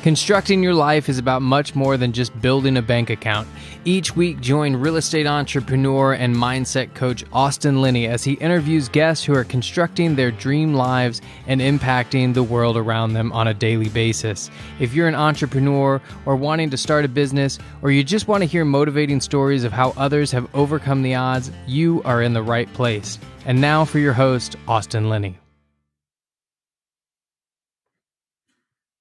Constructing your life is about much more than just building a bank account. Each week, join real estate entrepreneur and mindset coach Austin Linney as he interviews guests who are constructing their dream lives and impacting the world around them on a daily basis. If you're an entrepreneur or wanting to start a business, or you just want to hear motivating stories of how others have overcome the odds, you are in the right place. And now for your host, Austin Linney.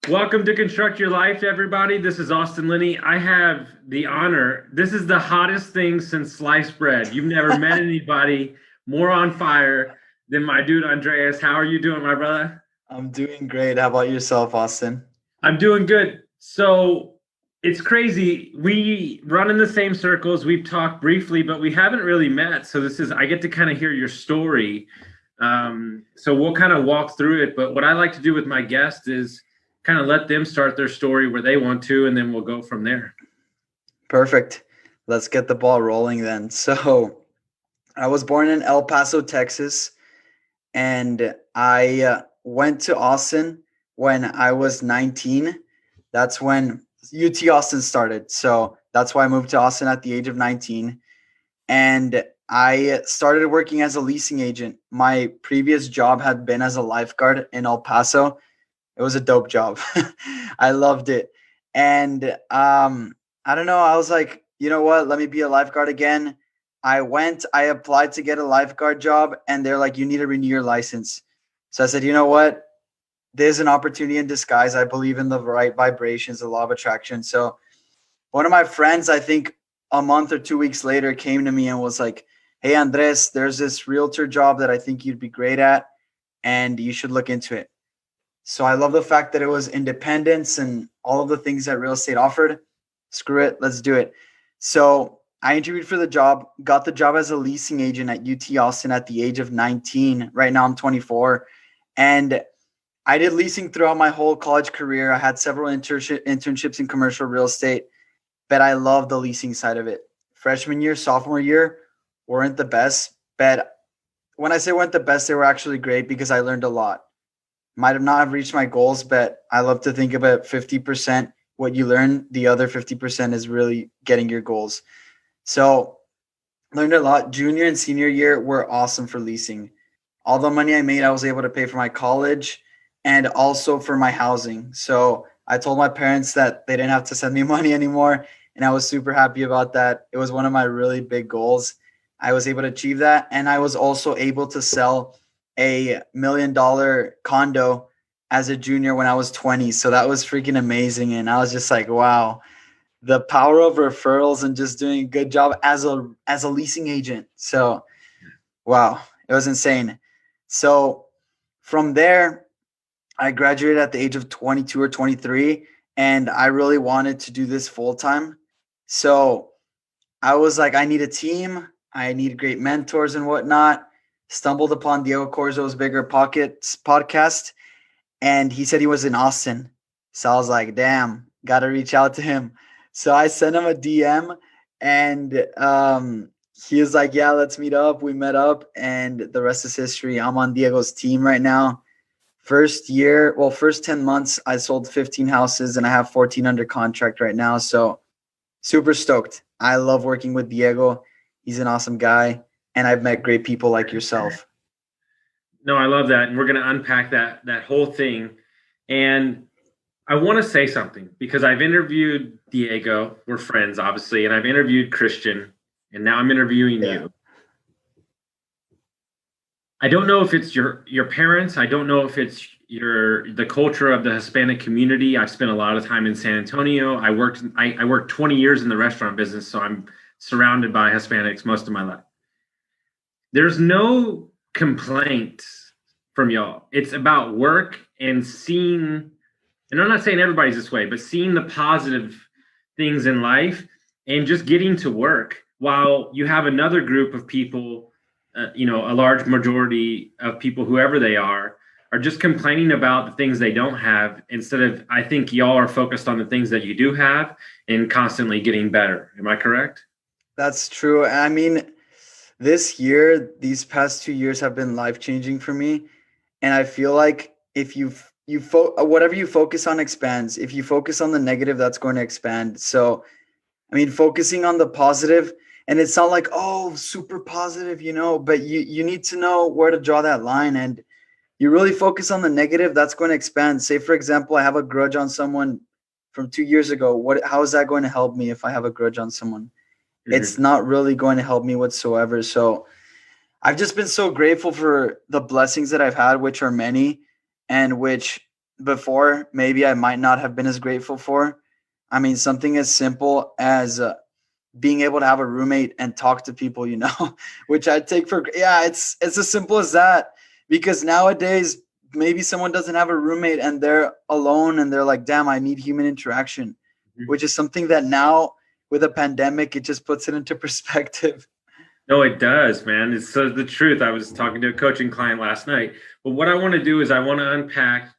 Welcome to Construct Your Life, everybody. This is Austin Linney. I have the honor. This is the hottest thing since sliced bread. You've never met anybody more on fire than my dude, Andress. How are you doing, my brother? I'm doing great. How about yourself, Austin? I'm doing good. So it's crazy. We run in the same circles. We've talked briefly, but we haven't really met. So I get to kind of hear your story. So we'll kind of walk through it. But what I like to do with my guests is kind of let them start their story where they want to, and then we'll go from there. Perfect. Let's get the ball rolling then. So I was born in El Paso, Texas, and I went to Austin when I was 19. That's when UT Austin started. So that's why I moved to Austin at the age of 19. And I started working as a leasing agent. My previous job had been as a lifeguard in El Paso. It was a dope job. I loved it. And I don't know. I was like, you know what? Let me be a lifeguard again. I applied to get a lifeguard job, and they're like, you need to renew your license. So I said, you know what? There's an opportunity in disguise. I believe in the right vibrations, the law of attraction. So one of my friends, I think a month or 2 weeks later, came to me and was like, hey, Andres, there's this realtor job that I think you'd be great at, and you should look into it. So I love the fact that it was independence and all of the things that real estate offered. Screw it. Let's do it. So I interviewed for the job, got the job as a leasing agent at UT Austin at the age of 19. Right now I'm 24. And I did leasing throughout my whole college career. I had several internships in commercial real estate, but I love the leasing side of it. Freshman year, sophomore year weren't the best, but when I say weren't the best, they were actually great because I learned a lot. Might have not have reached my goals, but I love to think about 50% what you learn. The other 50% is really getting your goals. So learned a lot. Junior and senior year were awesome for leasing. All the money I made, I was able to pay for my college and also for my housing. So I told my parents that they didn't have to send me money anymore, and I was super happy about that. It was one of my really big goals. I was able to achieve that, and I was also able to sell a $1 million condo as a junior when I was 20. So that was freaking amazing. And I was just like, wow, the power of referrals and just doing a good job as a leasing agent. So, wow, it was insane. So from there, I graduated at the age of 22 or 23, and I really wanted to do this full time. So I was like, I need a team. I need great mentors and whatnot. Stumbled upon Diego Corzo's Bigger Pockets podcast, and he said he was in Austin. So I was like, damn, got to reach out to him. So I sent him a DM, and he was like, yeah, let's meet up. We met up, and the rest is history. I'm on Diego's team right now. First 10 months, I sold 15 houses, and I have 14 under contract right now. So super stoked. I love working with Diego. He's an awesome guy. And I've met great people like yourself. No, I love that. And we're going to unpack that whole thing. And I want to say something because I've interviewed Diego. We're friends, obviously. And I've interviewed Christian. And now I'm interviewing you. I don't know if it's your parents. I don't know if it's the culture of the Hispanic community. I've spent a lot of time in San Antonio. I worked 20 years in the restaurant business. So I'm surrounded by Hispanics most of my life. There's no complaints from y'all. It's about work and seeing, and I'm not saying everybody's this way, but seeing the positive things in life and just getting to work, while you have another group of people, a large majority of people, whoever they are just complaining about the things they don't have, instead of, I think y'all are focused on the things that you do have and constantly getting better. Am I correct? That's true. I mean, these past 2 years have been life-changing for me. And I feel like if you whatever you focus on expands. If you focus on the negative, that's going to expand. So, I mean, focusing on the positive, and it's not like, oh, super positive, but you need to know where to draw that line. And you really focus on the negative, that's going to expand. Say, for example, I have a grudge on someone from 2 years ago. How is that going to help me if I have a grudge on someone? It's not really going to help me whatsoever. So I've just been so grateful for the blessings that I've had, which are many, and which before maybe I might not have been as grateful for. I mean, something as simple as being able to have a roommate and talk to people, which I take for, yeah, it's as simple as that. Because nowadays, maybe someone doesn't have a roommate and they're alone and they're like, damn, I need human interaction, which is something that now with a pandemic, it just puts it into perspective. No, it does, man. It's so the truth. I was talking to a coaching client last night, but what I want to do is I want to unpack.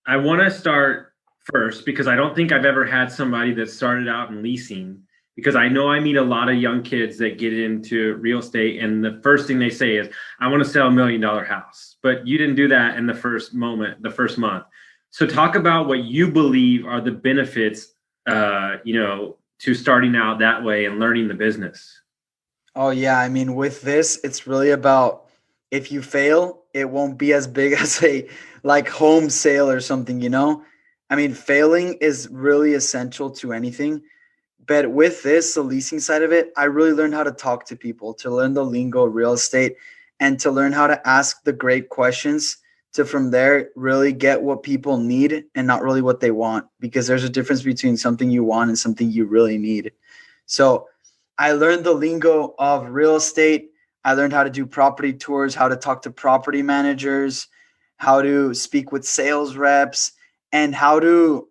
I want to start first because I don't think I've ever had somebody that started out in leasing, because I know I meet a lot of young kids that get into real estate and the first thing they say is, I want to sell $1 million house. But you didn't do that in the first month. So talk about what you believe are the benefits, to starting out that way and learning the business. Oh, yeah. I mean, with this, it's really about, if you fail, it won't be as big as a like home sale or something. I mean, failing is really essential to anything. But with this, the leasing side of it, I really learned how to talk to people, to learn the lingo of real estate, and to learn how to ask the great questions to from there really get what people need and not really what they want, because there's a difference between something you want and something you really need. So I learned the lingo of real estate. I learned how to do property tours, how to talk to property managers, how to speak with sales reps, and how to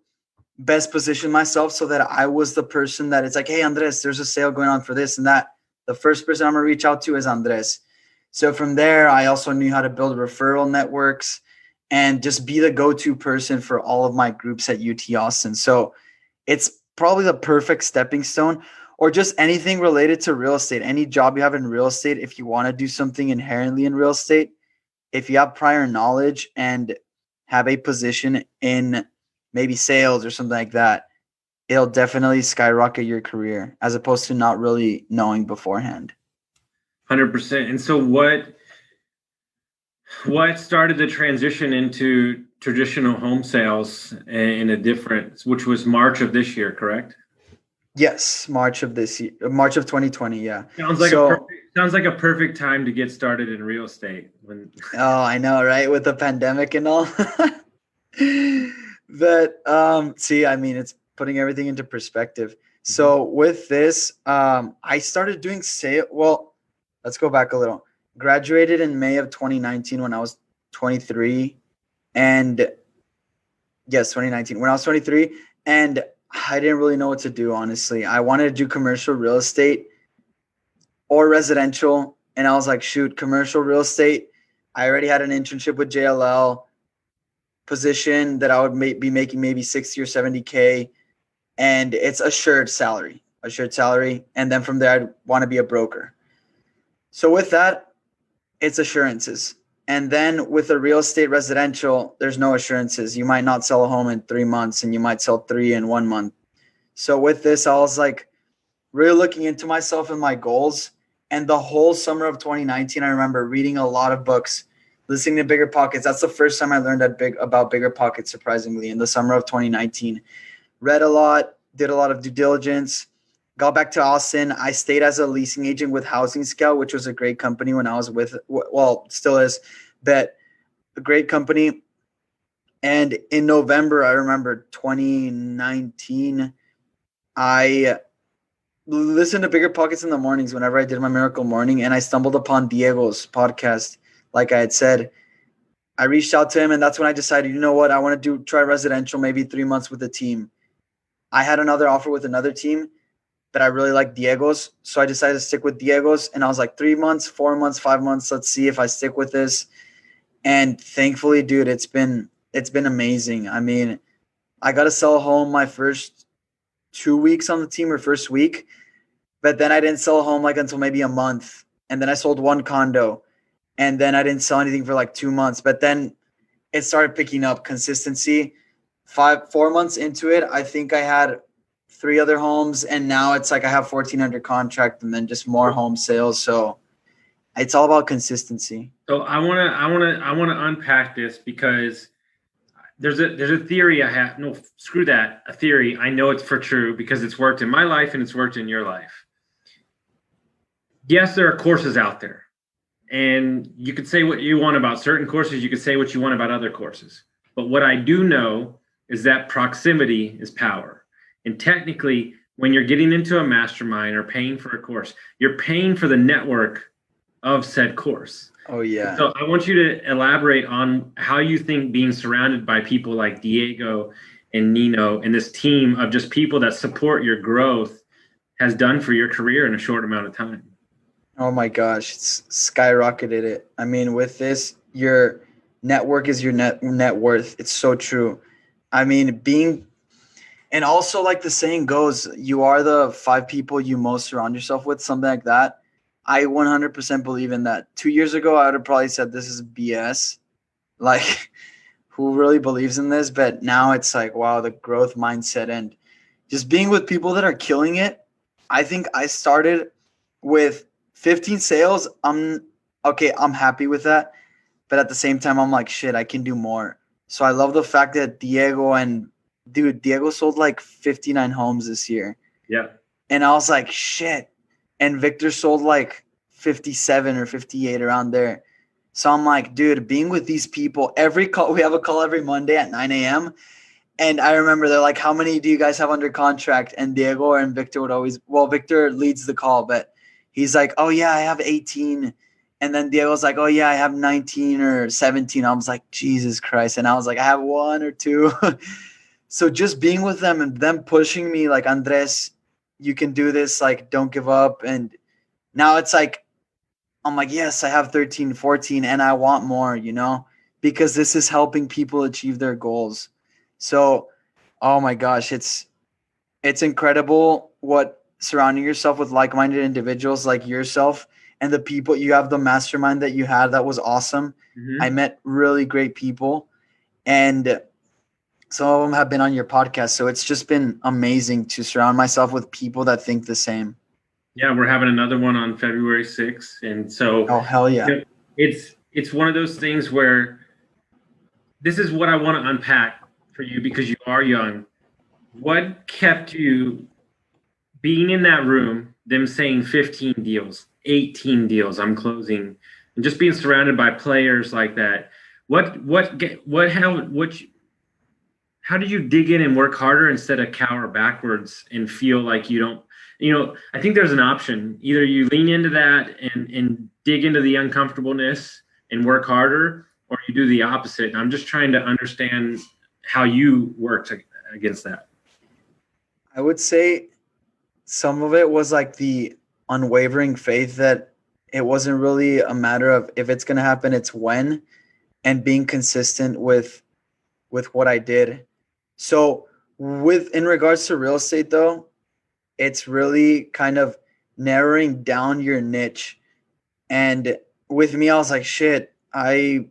best position myself so that I was the person that it's like, hey, Andres, there's a sale going on for this and that. The first person I'm going to reach out to is Andres. So from there, I also knew how to build referral networks and just be the go-to person for all of my groups at UT Austin. So it's probably the perfect stepping stone, or just anything related to real estate, any job you have in real estate. If you want to do something inherently in real estate, if you have prior knowledge and have a position in maybe sales or something like that, it'll definitely skyrocket your career as opposed to not really knowing beforehand. 100%. And so what started the transition into traditional home sales in a different, which was March of this year, correct? Yes, March of this year, March of 2020. Yeah. Sounds like a perfect time to get started in real estate. Oh, I know, right? With the pandemic and all. But see, I mean, it's putting everything into perspective. So with this, I started doing sale. Well, let's go back a little. Graduated in May of 2019 when I was 23, and yes, 2019 when I was 23, and I didn't really know what to do. Honestly, I wanted to do commercial real estate or residential, and I was like, shoot, commercial real estate. I already had an internship with JLL position that I would be making maybe 60 or 70K, and it's assured salary. And then from there, I'd want to be a broker. So with that, it's assurances. And then with the real estate residential, there's no assurances. You might not sell a home in 3 months and you might sell 3 in 1 month. So with this, I was like really looking into myself and my goals. And the whole summer of 2019, I remember reading a lot of books, listening to Bigger Pockets. That's the first time I learned about Bigger Pockets, surprisingly, in the summer of 2019. Read a lot, did a lot of due diligence, got back to Austin. I stayed as a leasing agent with Housing Scout, which was a great company when I was with, well, still is, but a great company. And in November, I remember 2019, I listened to Bigger Pockets in the mornings whenever I did my Miracle Morning, and I stumbled upon Diego's podcast. Like I had said, I reached out to him, and that's when I decided, you know what, I want to try residential, maybe 3 months with the team. I had another offer with another team, but I really liked Diego's. So I decided to stick with Diego's. And I was like, 3 months, 4 months, 5 months. Let's see if I stick with this. And thankfully, dude, it's been amazing. I mean, I got to sell a home my first 2 weeks on the team, or first week. But then I didn't sell a home like until maybe a month. And then I sold one condo. And then I didn't sell anything for like 2 months. But then it started picking up consistency. 4 months into it, I think I had 3 other homes, and now it's like I have 14 under contract and then just more home sales. So it's all about consistency. So I wanna unpack this because there's a theory I have. No, screw that. A theory. I know it's for true because it's worked in my life and it's worked in your life. Yes, there are courses out there, and you could say what you want about certain courses. You could say what you want about other courses. But what I do know is that proximity is power. And technically, when you're getting into a mastermind or paying for a course, you're paying for the network of said course. Oh yeah. So I want you to elaborate on how you think being surrounded by people like Diego and Nino and this team of just people that support your growth has done for your career in a short amount of time. Oh my gosh, it's skyrocketed it. I mean, with this, your network is your net worth. It's so true. I mean, and also like the saying goes, you are the 5 people you most surround yourself with, something like that. I 100% believe in that. 2 years ago, I would have probably said this is BS. Like, who really believes in this? But now it's like, wow, the growth mindset and just being with people that are killing it. I think I started with 15 sales. I'm happy with that. But at the same time, I'm like, shit, I can do more. So I love the fact that Diego sold like 59 homes this year. Yeah. And I was like, shit. And Victor sold like 57 or 58 around there. So I'm like, dude, being with these people, we have a call every Monday at 9 a.m. And I remember they're like, how many do you guys have under contract? And Diego and Victor Victor leads the call, but he's like, oh yeah, I have 18. And then Diego's like, oh yeah, I have 19 or 17. I was like, Jesus Christ. And I was like, I have 1 or 2. So just being with them and them pushing me like, Andres, you can do this. Like, don't give up. And now it's like, I'm like, yes, I have 13, 14, and I want more, because this is helping people achieve their goals. So, oh my gosh, it's incredible what surrounding yourself with like-minded individuals like yourself and the people you have, the mastermind that you had. That was awesome. Mm-hmm. I met really great people, and some of them have been on your podcast. So it's just been amazing to surround myself with people that think the same. Yeah, we're having another one on February 6th. And so oh hell yeah, it's one of those things where this is what I want to unpack for you because you are young. What kept you being in that room, them saying 15 deals, 18 deals, I'm closing, and just being surrounded by players like that? How did you dig in and work harder instead of cower backwards and feel like you don't, I think there's an option. Either you lean into that and dig into the uncomfortableness and work harder, or you do the opposite. And I'm just trying to understand how you worked against that. I would say some of it was like the unwavering faith that it wasn't really a matter of if it's going to happen, it's when, and being consistent with what I did. So in regards to real estate though, it's really kind of narrowing down your niche. And with me, I was like, shit, I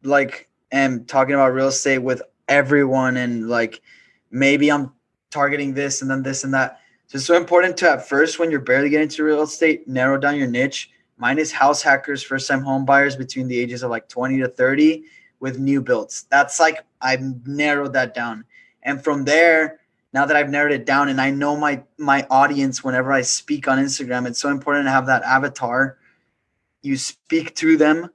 like am talking about real estate with everyone, and like maybe I'm targeting this and then this and that. So it's so important to, at first, when you're barely getting into real estate, narrow down your niche. Mine is house hackers, first-time home buyers between the ages of like 20 to 30 with new builds. That's like, I've narrowed that down. And from there, now that I've narrowed it down and I know my audience, whenever I speak on Instagram, it's so important to have that avatar. You speak through them,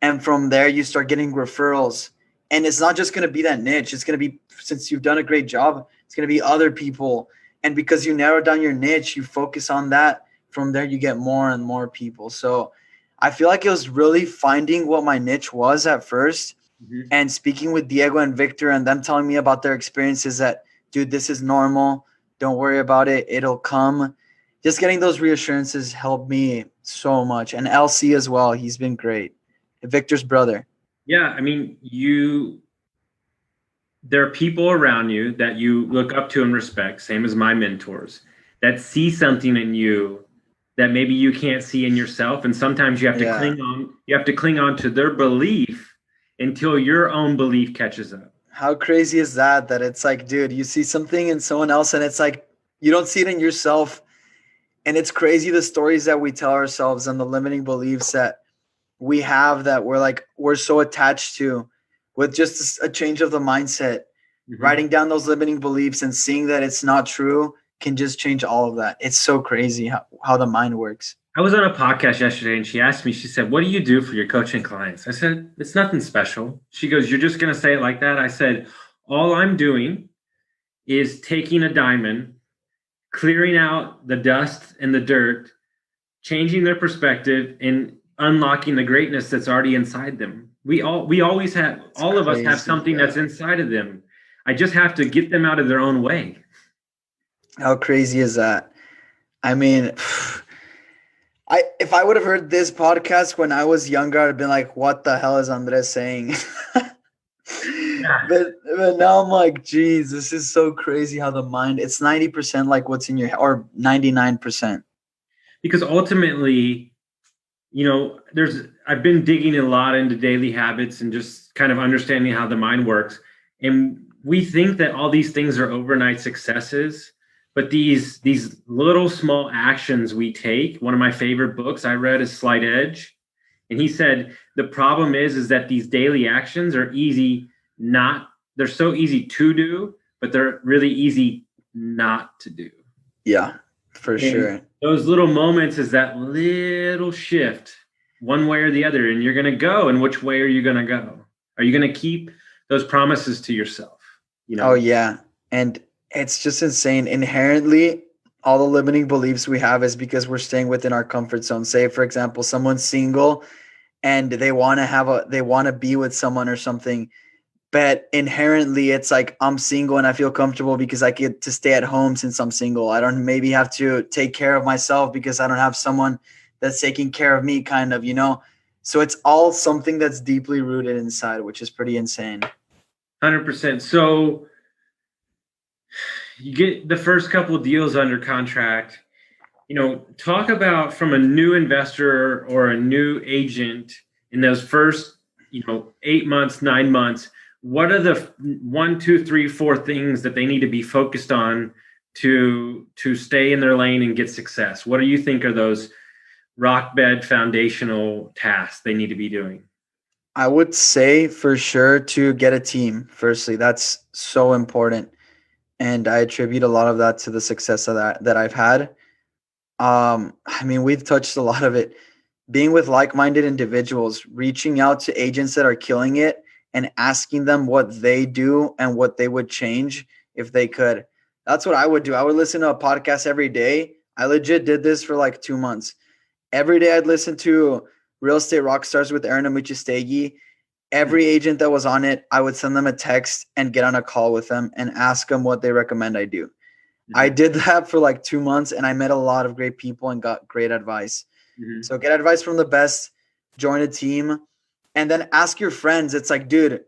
and from there you start getting referrals. And it's not just going to be that niche. It's going to be, since you've done a great job, it's going to be other people. And because you narrow down your niche, you focus on that. From there, you get more and more people. So I feel like it was really finding what my niche was at first, and speaking with Diego and Victor and them telling me about their experiences that, dude, this is normal. Don't worry about it. It'll come. Just getting those reassurances helped me so much. And LC as well. He's been great. Victor's brother. Yeah. I mean, there are people around you that you look up to and respect, same as my mentors, that see something in you that maybe you can't see in yourself. And sometimes you have to cling on to their belief until your own belief catches up. How crazy is that? That it's like, dude, you see something in someone else and it's like, you don't see it in yourself. And it's crazy the stories that we tell ourselves and the limiting beliefs that we have that we're so attached to with just a change of the mindset. Writing down those limiting beliefs and seeing that it's not true can just change all of that. It's so crazy how the mind works. I was on a podcast yesterday and she asked me, she said, what do you do for your coaching clients? I said, it's nothing special. She goes, you're just going to say it like that? I said, all I'm doing is taking a diamond, clearing out the dust and the dirt, changing their perspective, and unlocking the greatness that's already inside them. We always have, all of us have something that's inside of them. I just have to get them out of their own way. How crazy is that? I mean, if I would have heard this podcast when I was younger, I'd have been like, what the hell is Andres saying? But now I'm like, geez, this is so crazy how the mind, it's 90% like what's in your head, or 99%. Because ultimately, I've been digging a lot into daily habits and just kind of understanding how the mind works. And we think that all these things are overnight successes, but these little small actions we take. One of my favorite books I read is Slight Edge. And he said, the problem is that these daily actions are they're so easy to do, but they're really easy not to do. Yeah, for sure. Those little moments is that little shift one way or the other, and you're going to go. And which way are you going to go? Are you going to keep those promises to yourself? Oh, yeah. And it's just insane. Inherently, all the limiting beliefs we have is because we're staying within our comfort zone. Say, for example, someone's single and they want to be with someone or something. But inherently, it's like, I'm single and I feel comfortable because I get to stay at home since I'm single. I don't maybe have to take care of myself because I don't have someone that's taking care of me, kind of, So it's all something that's deeply rooted inside, which is pretty insane. 100%. So you get the first couple of deals under contract. Talk about from a new investor or a new agent in those first, 8 months, 9 months. What are the 1, 2, 3, 4 things that they need to be focused on to stay in their lane and get success? What do you think are those rock bed foundational tasks they need to be doing? I would say for sure to get a team. Firstly, that's so important. And I attribute a lot of that to the success of that I've had. We've touched a lot of it. Being with like-minded individuals, reaching out to agents that are killing it, and asking them what they do and what they would change if they could. That's what I would do. I would listen to a podcast every day. I legit did this for like 2 months. Every day I'd listen to Real Estate Rockstars with Aaron Amichistegi. Every agent that was on it, I would send them a text and get on a call with them and ask them what they recommend I do. Mm-hmm. I did that for like 2 months and I met a lot of great people and got great advice. Mm-hmm. So get advice from the best, join a team, and then ask your friends. It's like, dude,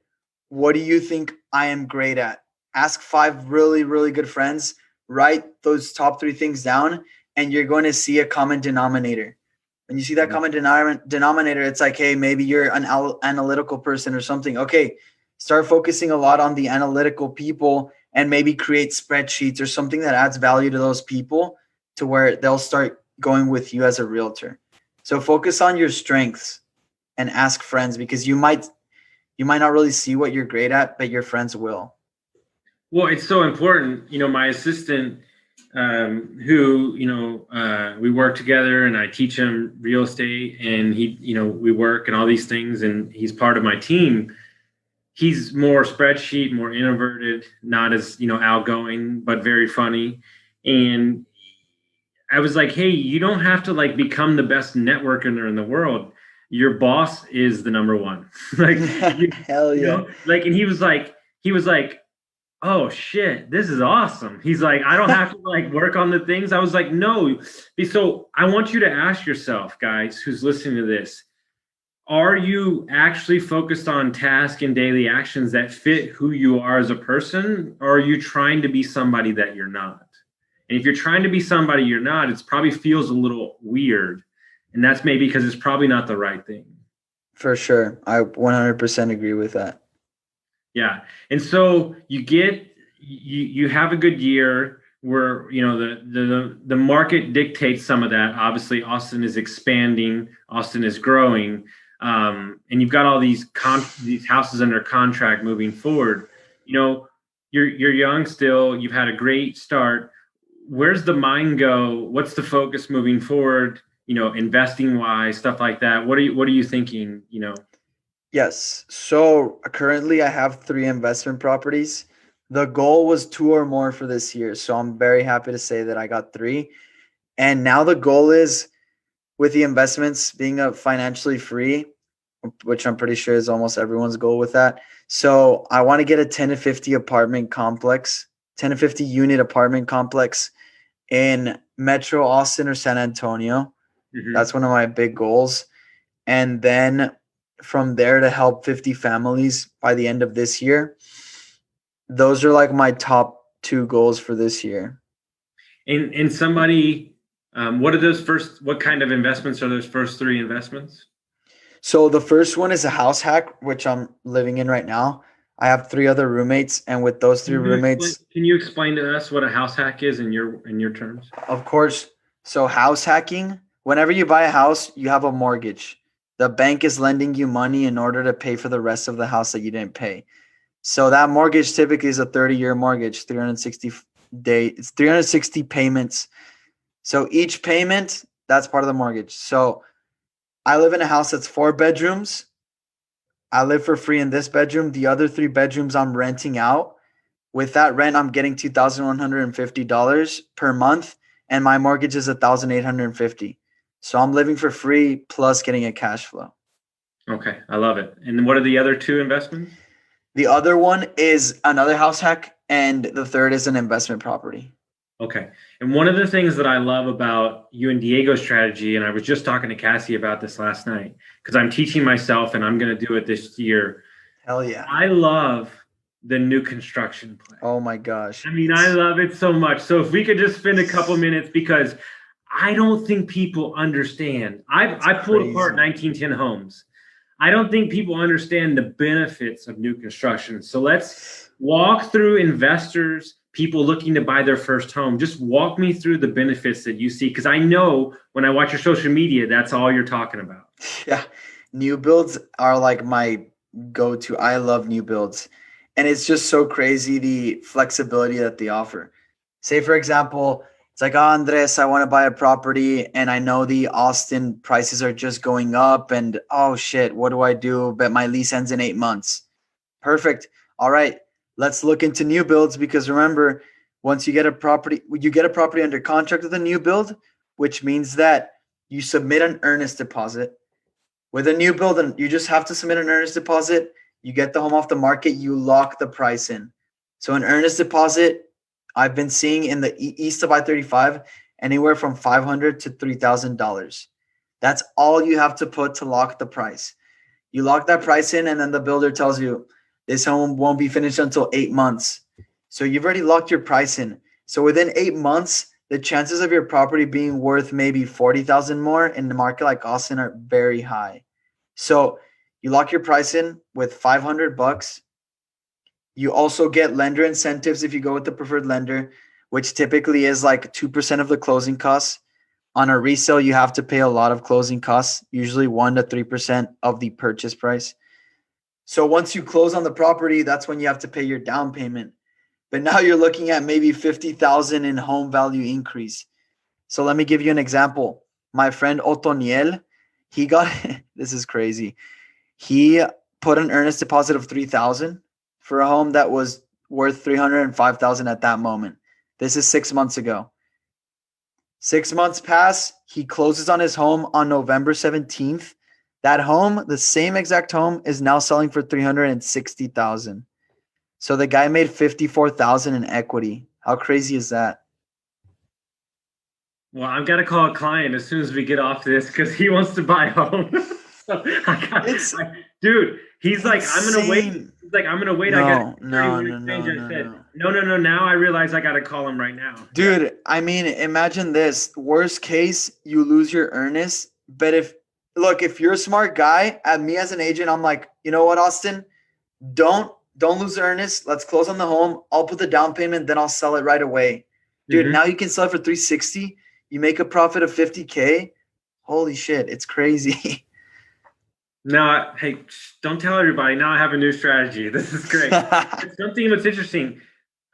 what do you think I am great at? Ask 5 really, really good friends, write those top 3 things down, and you're going to see a common denominator. When you see that common denominator, it's like, hey, maybe you're an analytical person or something. Okay, start focusing a lot on the analytical people and maybe create spreadsheets or something that adds value to those people to where they'll start going with you as a realtor. So focus on your strengths and ask friends, because you might not really see what you're great at, but your friends will. Well, it's so important. My assistant, who, we work together and I teach him real estate and we work and all these things and he's part of my team. He's more spreadsheet, more introverted, not as, outgoing, but very funny. And I was like, hey, you don't have to become the best networker in the world. Your boss is the number one. Hell yeah. And he was like, oh shit, this is awesome. He's like, I don't have to work on the things. I was like, no. So I want you to ask yourself, guys, who's listening to this, are you actually focused on tasks and daily actions that fit who you are as a person? Or are you trying to be somebody that you're not? And if you're trying to be somebody you're not, it probably feels a little weird. And that's maybe because it's probably not the right thing. For sure. I 100% agree with that. Yeah. And so you have a good year where, the market dictates some of that. Obviously, Austin is expanding, Austin is growing. And you've got all these houses under contract moving forward. You're young still, you've had a great start. Where's the mind go? What's the focus moving forward? Investing wise, stuff like that. What are you thinking? Yes. So currently I have 3 investment properties. The goal was 2 or more for this year. So I'm very happy to say that I got 3. And now the goal is, with the investments being financially free, which I'm pretty sure is almost everyone's goal with that. So I want to get a 10 to 50 apartment complex, 10 to 50 unit apartment complex in Metro Austin or San Antonio. Mhm. That's one of my big goals. And then from there to help 50 families by the end of this year. Those are like my top 2 goals for this year. And somebody, what kind of investments are those first three investments? So the first one is a house hack, which I'm living in right now. I have 3 other roommates, and with those 3 roommates, Can you explain to us what a house hack is in your terms? of course. So house hacking, whenever you buy a house, you have a mortgage. The bank is lending you money in order to pay for the rest of the house that you didn't pay. So that mortgage typically is a 30-year mortgage, 360 payments. So each payment, that's part of the mortgage. So I live in a house that's 4 bedrooms. I live for free in this bedroom. The other 3 bedrooms I'm renting out. With that rent, I'm getting $2,150 per month, and my mortgage is $1,850. So I'm living for free plus getting a cash flow. Okay, I love it. And what are the other two investments? The other one is another house hack, and the third is an investment property. Okay. And one of the things that I love about you and Diego's strategy, and I was just talking to Cassie about this last night, because I'm teaching myself and I'm going to do it this year. Hell yeah. I love the new construction play. Oh my gosh. I mean, I love it so much. So if we could just spend a couple minutes, because I don't think people understand. I pulled apart Crazy. 1910 homes. I don't think people understand the benefits of new construction. So let's walk through investors, people looking to buy their first home. Just walk me through the benefits that you see, because I know when I watch your social media, that's all you're talking about. Yeah. New builds are like my go-to. I love new builds. And it's just so crazy the flexibility that they offer. Say, for example, it's like, oh, Andres, I want to buy a property and I know the Austin prices are just going up. And oh, shit, what do I do? But my lease ends in 8 months. Perfect. All right. Let's look into new builds, because remember, once you get a property under contract with a new build, which means that you submit an earnest deposit. With a new build, and you just have to submit an earnest deposit. You get the home off the market, you lock the price in. So an earnest deposit, I've been seeing in the east of I-35 anywhere from $500 to $3,000. That's all you have to put to lock the price. You lock that price in, and then the builder tells you this home won't be finished until 8 months. So you've already locked your price in. So within 8 months, the chances of your property being worth maybe 40,000 more in the market like Austin are very high. So you lock your price in with $500. You also get lender incentives if you go with the preferred lender, which typically is like 2% of the closing costs. On a resale, you have to pay a lot of closing costs, usually 1 to 3% of the purchase price. So once you close on the property, that's when you have to pay your down payment. But now you're looking at maybe 50,000 in home value increase. So let me give you an example. My friend Otoniel, he got this is crazy. He put an earnest deposit of 3,000 for a home that was worth 305,000 at that moment. This is 6 months ago. 6 months pass, he closes on his home on November 17th. That home, the same exact home, is now selling for 360,000. So the guy made 54,000 in equity. How crazy is that? Well, I've got to call a client as soon as we get off this, because he wants to buy a home. So dude, he's like, I'm gonna wait. Insane. He's like, I'm gonna wait. I got a 31 exchange. I said, no. Now I realize I got to call him right now. Dude, I mean, imagine this. Worst case, you lose your earnest, but if look, if you're a smart guy, at me as an agent, I'm like, you know what, Austin? Don't lose earnest. Let's close on the home. I'll put the down payment, then I'll sell it right away. Dude, now you can sell it for 360. You make a profit of 50K. Holy shit, it's crazy. No, hey, don't tell everybody. Now I have a new strategy. This is great. It's something that's interesting.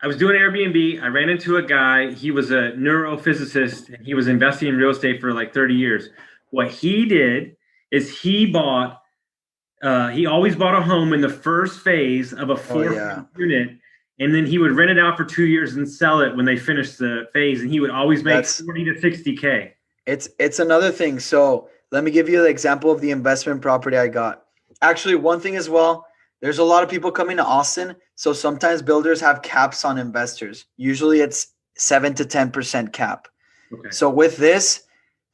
I was doing Airbnb. I ran into a guy. He was a neurophysicist and he was investing in real estate for like 30 years. What he did is he always bought a home in the first phase of a unit, and then he would rent it out for 2 years and sell it when they finished the phase, and he would always make 40 to 60K. It's another thing. So let me give you the example of the investment property I got. Actually, one thing as well, there's a lot of people coming to Austin. So sometimes builders have caps on investors. Usually it's 7 to 10% cap. Okay. So with this,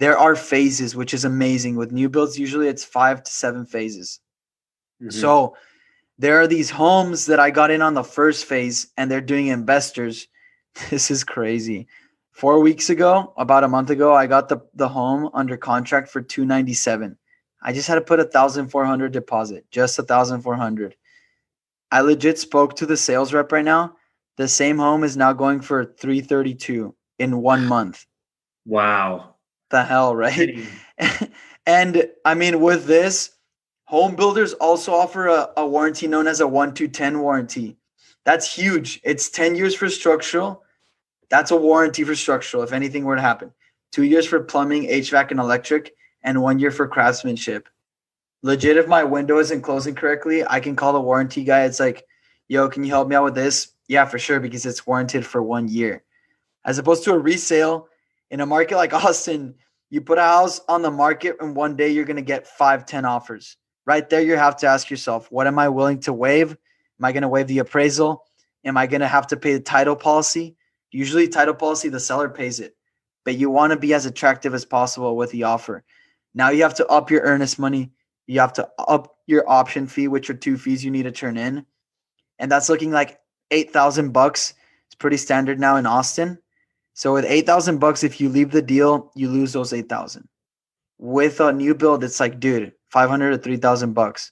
there are phases, which is amazing. With new builds, usually it's 5 to 7 phases. So there are these homes that I got in on the first phase and they're doing investors. This is crazy. 4 weeks ago, about a month ago, I got the home under contract for $297. I just had to put $1,400 deposit, just $1,400. I legit spoke to the sales rep right now. The same home is now going for $332 in 1 month. Wow. The hell, right? And I mean, with this, home builders also offer a warranty known as a 1-to-10 warranty. That's huge. It's 10 years for structural. That's a warranty for structural if anything were to happen. 2 years for plumbing, HVAC, and electric, and 1 year for craftsmanship. Legit, if my window isn't closing correctly, I can call the warranty guy. It's like, yo, can you help me out with this? Yeah, for sure, because it's warranted for 1 year. As opposed to a resale in a market like Austin, you put a house on the market and one day you're going to get 5-10 offers. Right there, you have to ask yourself, what am I willing to waive? Am I going to waive the appraisal? Am I going to have to pay the title policy? Usually title policy, the seller pays it, but you want to be as attractive as possible with the offer. Now you have to up your earnest money. You have to up your option fee, which are 2 fees you need to turn in. And that's looking like $8,000. It's pretty standard now in Austin. So with $8,000, if you leave the deal, you lose those $8,000. With a new build, it's like, dude, $500 to $3,000.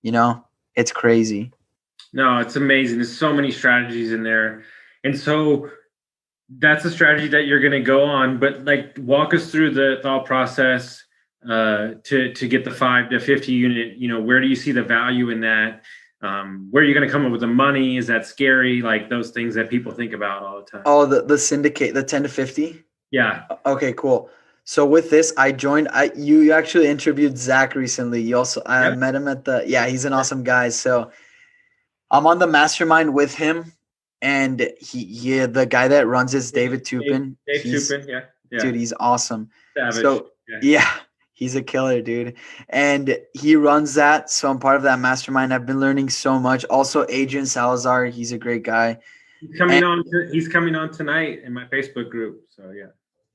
You know, it's crazy. No, it's amazing. There's so many strategies in there. And so that's a strategy that you're going to go on, but like walk us through the thought process to get the 5 to 50 unit. You know, where do you see the value in that? Where are you going to come up with the money? Is that scary? Like those things that people think about all the time. Oh, the syndicate, the 10 to 50? Yeah. Okay, cool. So with this, I joined. You actually interviewed Zach recently. You also I met him at he's an awesome guy. So I'm on the mastermind with him. And he the guy that runs is David Tupin. Tupin, dude, he's awesome. Savage. So he's a killer, dude. And he runs that. So I'm part of that mastermind. I've been learning so much. Also, Adrian Salazar, he's a great guy. He's coming on tonight in my Facebook group. So yeah.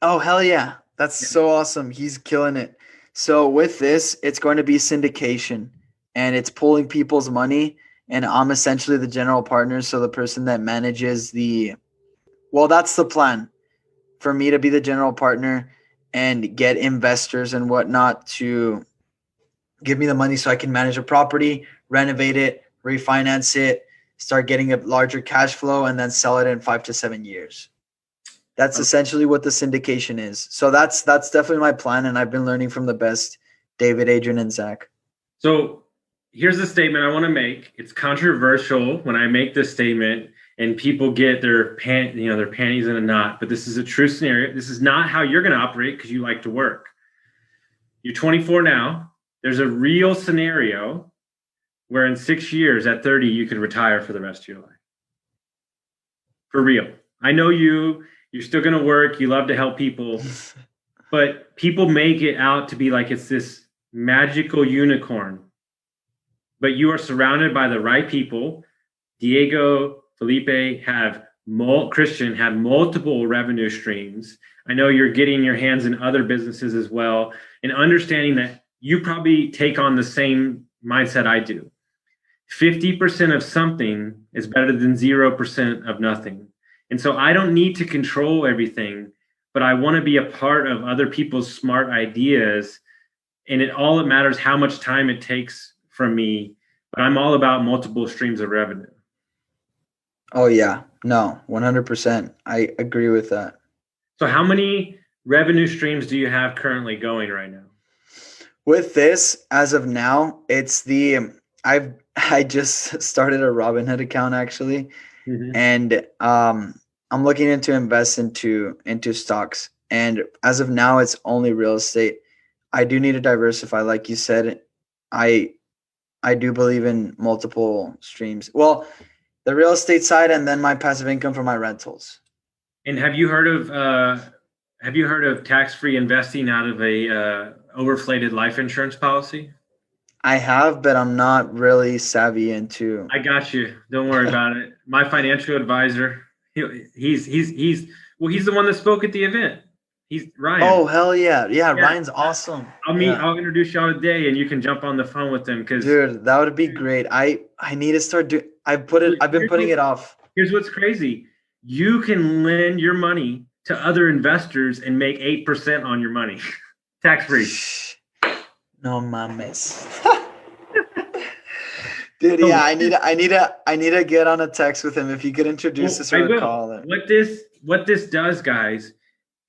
Oh, hell yeah. That's so awesome. He's killing it. So with this, it's going to be syndication and it's pulling people's money. And I'm essentially the general partner. So the person that manages that's the plan for me to be the general partner and get investors and whatnot to give me the money so I can manage a property, renovate it, refinance it, start getting a larger cash flow, and then sell it in 5 to 7 years. That's essentially what the syndication is. So that's definitely my plan. And I've been learning from the best, David, Adrian, and Zach. So here's a statement I want to make. It's controversial when I make this statement and people get their panties in a knot, but this is a true scenario. This is not how you're going to operate because you like to work. You're 24 now. There's a real scenario where in 6 years at 30, you could retire for the rest of your life. For real. I know you're still going to work. You love to help people, but people make it out to be like it's this magical unicorn. But you are surrounded by the right people. Diego, Felipe Christian have multiple revenue streams. I know you're getting your hands in other businesses as well, and understanding that you probably take on the same mindset I do. 50% of something is better than 0% of nothing. And so I don't need to control everything, but I want to be a part of other people's smart ideas and all it matters how much time it takes from me, but I'm all about multiple streams of revenue. Oh yeah, no, 100%. I agree with that. So how many revenue streams do you have currently going right now? With this, as of now, it's the I just started a Robinhood account actually, Mm-hmm. and I'm looking into invest into stocks. And as of now, it's only real estate. I do need to diversify, like you said. I I do believe in multiple streams. Well, the real estate side, and then my passive income from my rentals. And have you heard of tax-free investing out of a overflated life insurance policy? I have, but I'm not really savvy into. I got you. Don't worry about it. My financial advisor, he's the one that spoke at the event. He's Ryan. Oh hell yeah, yeah! Yeah, Ryan's awesome. I'll meet. Yeah, I'll introduce y'all today, and you can jump on the phone with them because dude, that would be great. I need to start doing. I've been putting it off. here's what's crazy. You can lend your money to other investors and make 8% on your money, tax free. No mames. Dude, yeah, I need to get on a text with him. If you could introduce us or call him. What this does, guys,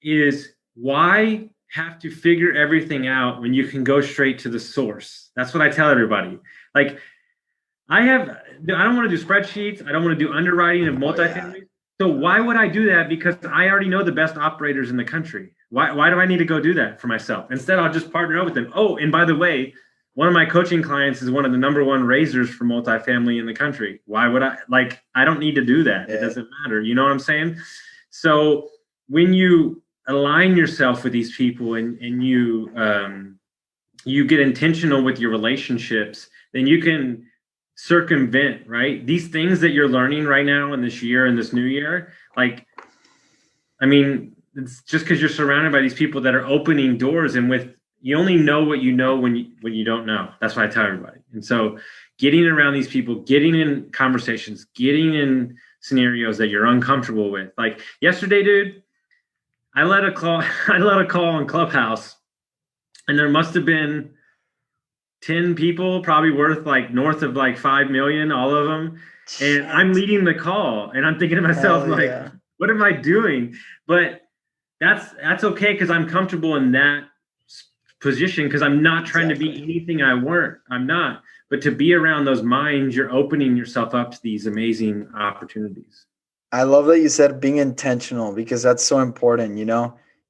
is why have to figure everything out when you can go straight to the source? That's what I tell everybody. Like I don't want to do spreadsheets. I don't want to do underwriting of multifamily. Yeah. So why would I do that? Because I already know the best operators in the country. Why do I need to go do that for myself? Instead, I'll just partner up with them. Oh, and by the way, one of my coaching clients is one of the #1 raisers for multifamily in the country. Why would I don't need to do that. Yeah. It doesn't matter. You know what I'm saying? So when you align yourself with these people and you get intentional with your relationships, then you can circumvent, right? These things that you're learning right now in this year and this new year, it's just because you're surrounded by these people that are opening doors, and you only know what you know when you don't know. That's what I tell everybody. And so getting around these people, getting in conversations, getting in scenarios that you're uncomfortable with. Like yesterday, dude, I led a call on Clubhouse, and there must have been 10 people, probably worth north of 5 million, all of them. And I'm leading the call, and I'm thinking to myself, what am I doing? But that's okay, because I'm comfortable in that position, because I'm not trying to be anything I weren't. I'm not. But to be around those minds, you're opening yourself up to these amazing opportunities. I love that you said being intentional, because that's so important,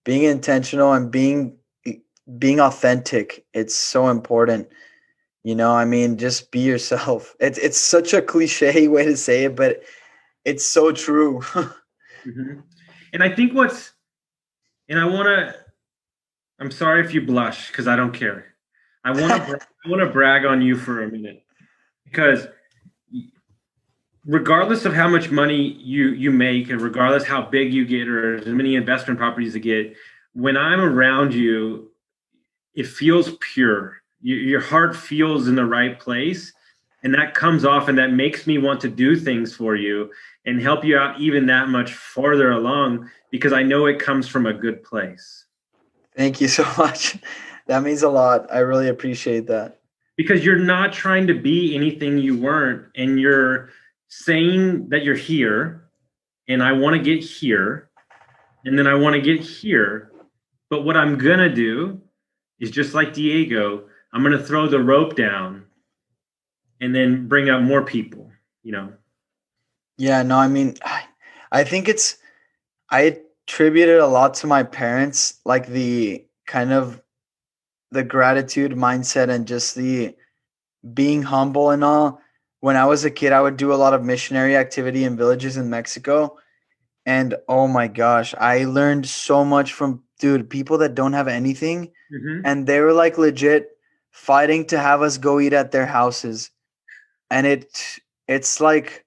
being intentional and being authentic. It's so important. Just be yourself. It's such a cliche way to say it, but it's so true. Mm-hmm. And I think I'm sorry if you blush, because I don't care. I want to brag on you for a minute, because regardless of how much money you make, and regardless how big you get or as many investment properties you get, when I'm around you, it feels pure. Your heart feels in the right place, and that comes off, and that makes me want to do things for you and help you out even that much farther along, because I know it comes from a good place. Thank you so much. That means a lot. I really appreciate that. Because you're not trying to be anything you weren't, and you're saying that you're here, and I want to get here, and then I want to get here. But what I'm going to do is, just like Diego, I'm going to throw the rope down and then bring up more people, Yeah, no, I think I attributed a lot to my parents, like the kind of the gratitude mindset and just the being humble and all. When I was a kid, I would do a lot of missionary activity in villages in Mexico. And oh my gosh, I learned so much from, people that don't have anything. Mm-hmm. And they were legit fighting to have us go eat at their houses. And it's like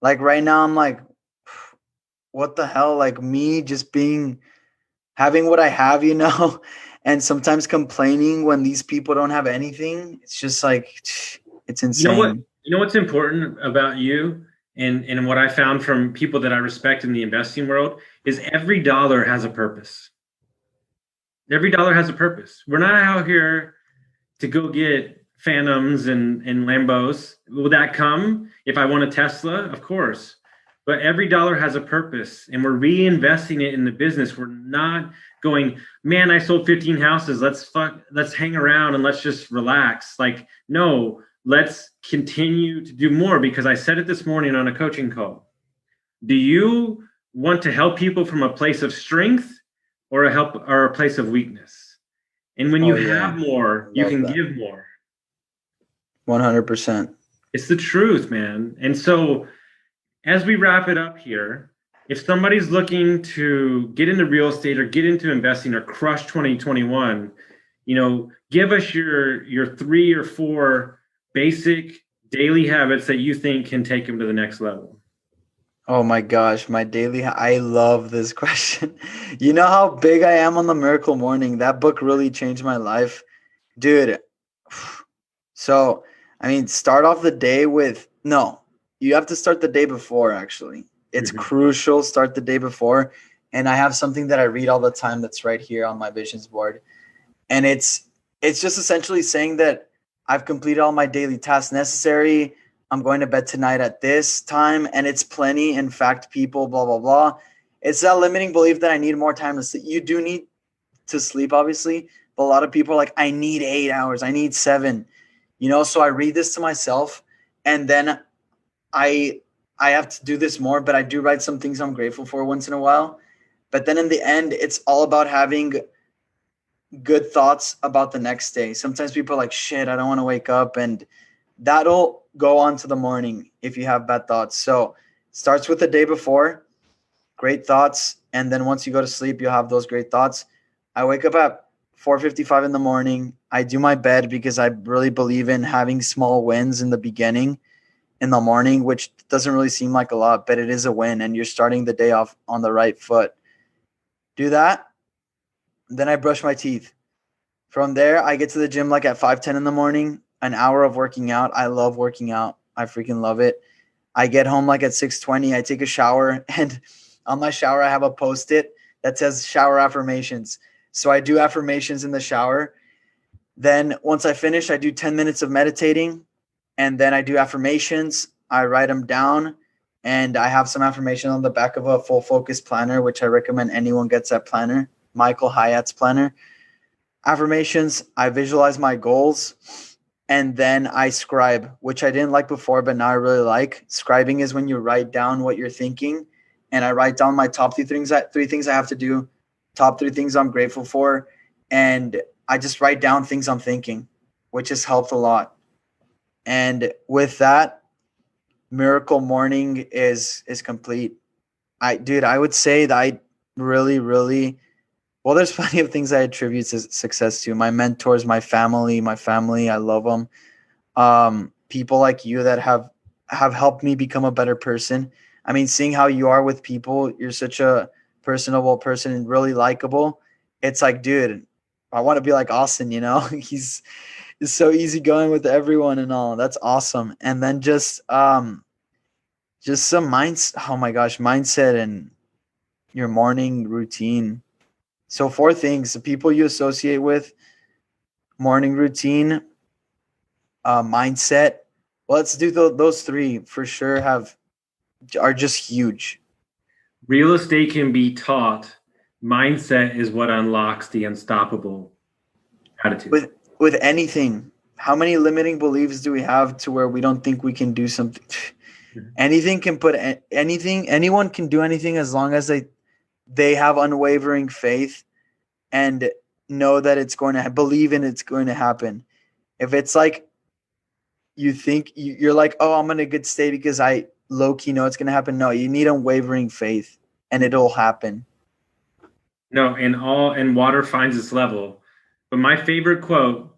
right now I'm like, what the hell? Me just having what I have, and sometimes complaining when these people don't have anything. It's just it's insane. You know what's important about you, and what I found from people that I respect in the investing world, is every dollar has a purpose. Every dollar has a purpose. We're not out here to go get Phantoms and Lambos. Will that come if I want a Tesla? Of course. But every dollar has a purpose, and we're reinvesting it in the business. We're not going, man, I sold 15 houses. Let's hang around and let's just relax. Like, no, let's continue to do more, because I said it this morning on a coaching call. Do you want to help people from a place of strength or a place of weakness? And when you have more, you can give more. 100%. It's the truth, man. And so as we wrap it up here, if somebody's looking to get into real estate or get into investing or crush 2021, give us your 3 or 4 basic daily habits that you think can take them to the next level. Oh my gosh, I love this question. You know how big I am on the Miracle Morning? That book really changed my life. Dude. So, start off the day with, no, you have to start the day before, actually. It's crucial. Start the day before. And I have something that I read all the time that's right here on my visions board. And it's just essentially saying that I've completed all my daily tasks necessary. I'm going to bed tonight at this time, and it's plenty. In fact, people, blah, blah, blah. It's that limiting belief that I need more time to sleep. You do need to sleep, obviously, but a lot of people are like, I need 8 hours. I need 7. So I read this to myself, and then I have to do this more, but I do write some things I'm grateful for once in a while. But then in the end, it's all about having good thoughts about the next day. Sometimes people are like, shit, I don't want to wake up, and that'll go on to the morning if you have bad thoughts. So it starts with the day before, great thoughts, and then once you go to sleep, you'll have those great thoughts. I wake up at 4:55 in the morning. I do my bed because I really believe in having small wins in the beginning in the morning, which doesn't really seem like a lot, but it is a win, and you're starting the day off on the right foot. Do that. Then I brush my teeth. From there, I get to the gym like at 5:10 in the morning, an hour of working out. I love working out. I freaking love it. I get home like at 6:20. I take a shower, and on my shower, I have a Post-it that says shower affirmations. So I do affirmations in the shower. Then once I finish, I do 10 minutes of meditating, and then I do affirmations. I write them down, and I have some affirmation on the back of a full focus planner, which I recommend anyone gets that planner, Michael Hyatt's planner. Affirmations, I visualize my goals, and then I scribe, which I didn't like before, but now I really like. Scribing is when you write down what you're thinking, and I write down my top 3 things I have to do, top 3 things I'm grateful for, and I just write down things I'm thinking, which has helped a lot. And with that, Miracle Morning is complete. I would say that I really, really, well, there's plenty of things I attribute success to. My mentors, my family, I love them. People like you that have helped me become a better person. Seeing how you are with people, you're such a personable person and really likable. It's like, dude, I want to be like Austin, he's so easygoing with everyone and all. That's awesome. And then just some mindset and your morning routine. So 4 things: the people you associate with, morning routine, mindset. Well, let's do those 3 for sure are just huge. Real estate can be taught. Mindset is what unlocks the unstoppable attitude. With anything, how many limiting beliefs do we have to where we don't think we can do something? Anyone can do anything as long as they have unwavering faith and know that it's going to believe in it's going to happen. If it's like you think you're like, oh, I'm in a good state because I low-key know it's going to happen. No, you need unwavering faith and it'll happen. No, and water finds its level. But my favorite quote,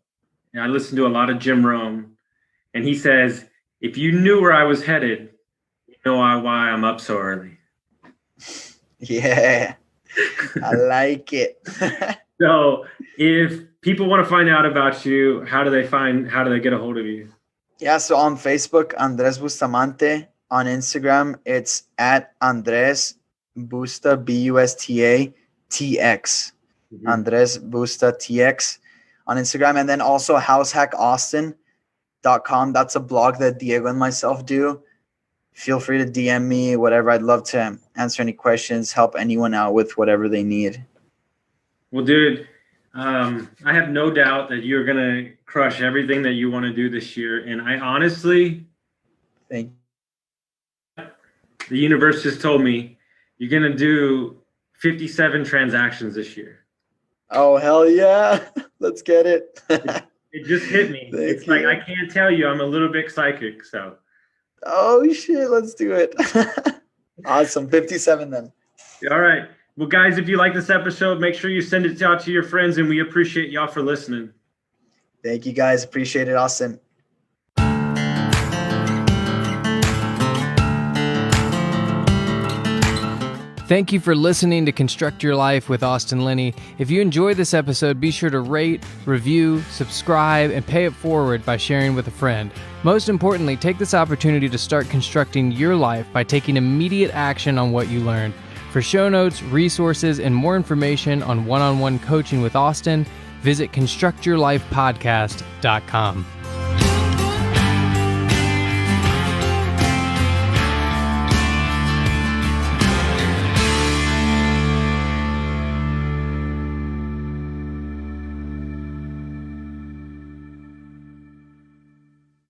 and I listen to a lot of Jim Rohn, and he says, if you knew where I was headed, you know why I'm up so early. Yeah, I like it. So if people want to find out about you, how do they get a hold of you? Yeah, so on Facebook, Andres Bustamante. On Instagram, it's at Andres Busta, Busta TX. Andres Busta TX. on Instagram. And then also househackaustin.com. That's a blog that Diego and myself do. Feel free to DM me, whatever. I'd love to answer any questions, help anyone out with whatever they need. Well, dude, I have no doubt that you're going to crush everything that you want to do this year. And I honestly, Thank the universe just told me you're going to do 57 transactions this year. Oh, hell yeah. Let's get it. It just hit me. It's like, I can't tell you. I'm a little bit psychic, so. Oh, shit. Let's do it. Awesome. 57 then. All right. Well, guys, if you like this episode, make sure you send it out to your friends, and we appreciate y'all for listening. Thank you, guys. Appreciate it, Austin. Thank you for listening to Construct Your Life with Austin Linney. If you enjoyed this episode, be sure to rate, review, subscribe, and pay it forward by sharing with a friend. Most importantly, take this opportunity to start constructing your life by taking immediate action on what you learned. For show notes, resources, and more information on one-on-one coaching with Austin, visit constructyourlifepodcast.com.